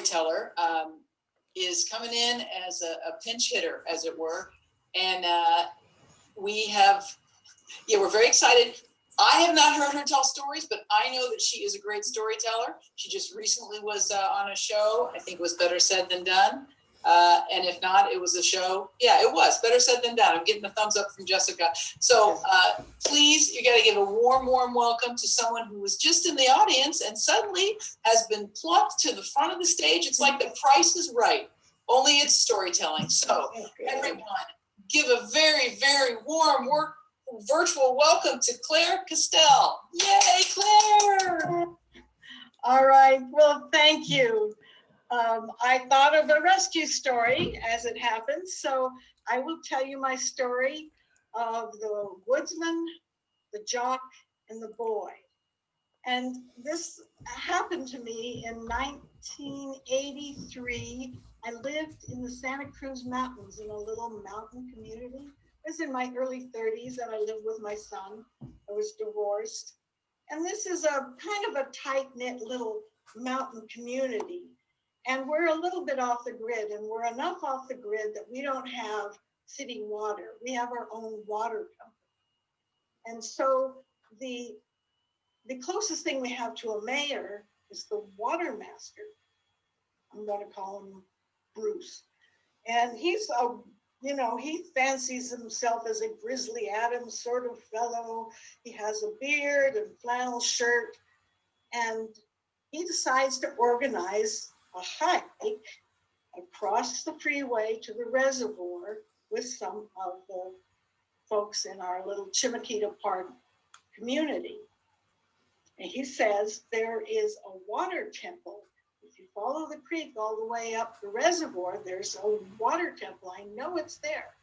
storyteller, is coming in as a pinch hitter, as it were. And we're very excited. I have not heard her tell stories, but I know that she is a great storyteller. She just recently was on a show. I think it was Better Said Than Done. And if not, it was a show. Yeah, it was Better Said Than Done. I'm getting the thumbs up from Jessica. So please, you got to give a warm, warm welcome to someone who was just in the audience and suddenly has been plucked to the front of the stage. It's like The Price is Right, only it's storytelling. So everyone, give a very, very warm virtual welcome to Claire Castell. Yay, Claire! All right, well, thank you. I thought of a rescue story as it happens, so I will tell you my story of the Woodsman, the Jock, and the boy. And this happened to me in 1983. I lived in the Santa Cruz Mountains in a little mountain community. I was in my early 30s and I lived with my son. I was divorced. And this is a kind of a tight-knit little mountain community. And we're a little bit off the grid, and we're enough off the grid that we don't have city water. We have our own water company. And so the closest thing we have to a mayor is the water master. I'm going to call him Bruce. And he's he fancies himself as a Grizzly Adams sort of fellow. He has a beard and flannel shirt, and he decides to organize a hike across the freeway to the reservoir with some of the folks in our little Chimakita Park community. And he says there is a water temple. If you follow the creek all the way up the reservoir, there's a water temple. I know it's there.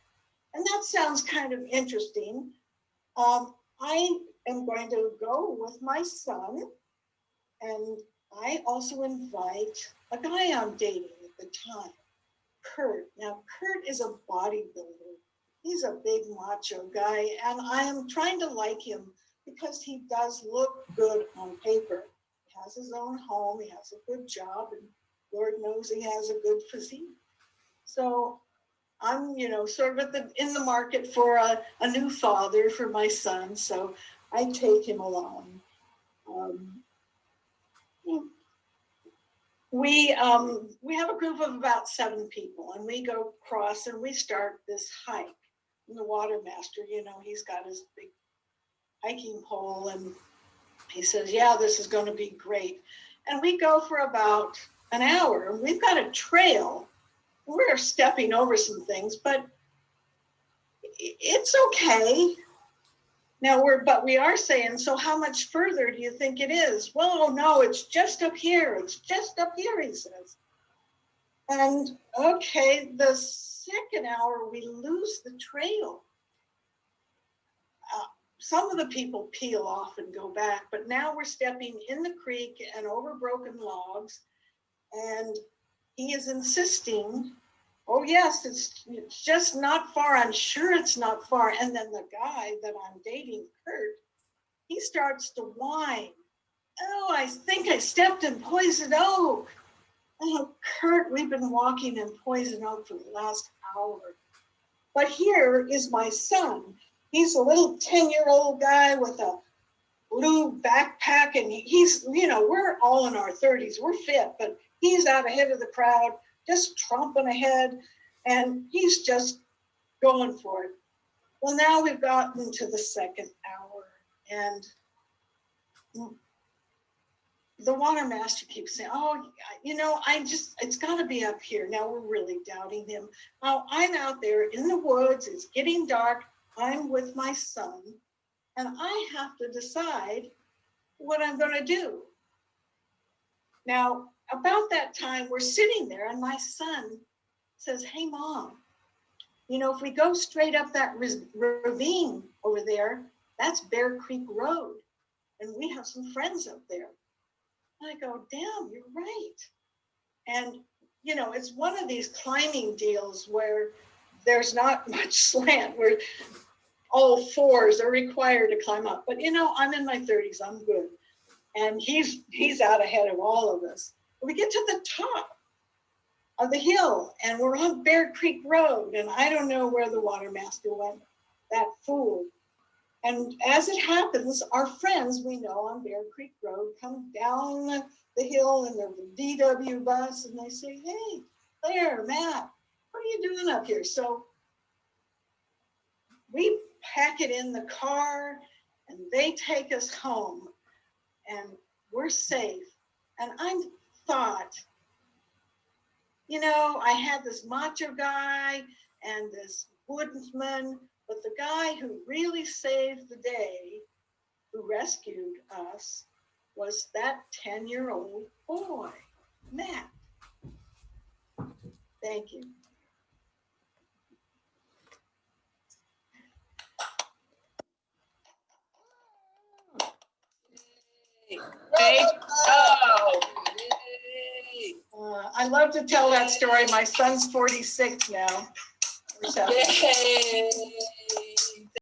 And that sounds kind of interesting. I am going to go with my son, and I also invite a guy I'm dating at the time, Kurt. Now, Kurt is a bodybuilder. He's a big macho guy, and I am trying to like him because he does look good on paper. He has his own home, he has a good job, and Lord knows he has a good physique. So I'm, sort of in the market for a new father for my son, so I take him along. We have a group of about 7 people, and we go across and we start this hike. And the water master, he's got his big hiking pole, and he says, yeah, this is going to be great. And we go for about an hour, and we've got a trail. We're stepping over some things, but it's okay. Now we are saying, so how much further do you think it is? Well, oh no, it's just up here. It's just up here, he says. And okay, the second hour, we lose the trail. Some of the people peel off and go back, but now we're stepping in the creek and over broken logs. And he is insisting, oh yes, it's just not far. I'm sure it's not far. And then the guy that I'm dating, Kurt, he starts to whine. Oh, I think I stepped in poison oak. Oh, Kurt, we've been walking in poison oak for the last hour. But here is my son. He's a little 10-year-old guy with a blue backpack, and he's, we're all in our 30s. We're fit, but he's out ahead of the crowd, just tromping ahead, and he's just going for it. Well, now we've gotten to the second hour, and the water master keeps saying, oh, it's got to be up here. Now we're really doubting him. Now I'm out there in the woods. It's getting dark. I'm with my son, and I have to decide what I'm going to do. Now, about that time, we're sitting there, and my son says, hey, Mom, if we go straight up that ravine over there, that's Bear Creek Road, and we have some friends up there. I go, damn, you're right. And, it's one of these climbing deals where there's not much slant, where all fours are required to climb up. But, I'm in my 30s, I'm good. And he's out ahead of all of us. We get to the top, of the hill, and we're on Bear Creek Road, and I don't know where the water master went, that fool. And as it happens, our friends we know on Bear Creek Road come down the hill in their VW bus, and they say, hey, Claire, Matt, what are you doing up here? So we pack it in the car, and they take us home, and we're safe. And I thought, you know, I had this macho guy and this woodsman, but the guy who really saved the day, who rescued us, was that 10-year-old boy, Matt. Thank you. Great. Oh. I love to tell that story. My son's 46 now. Yay.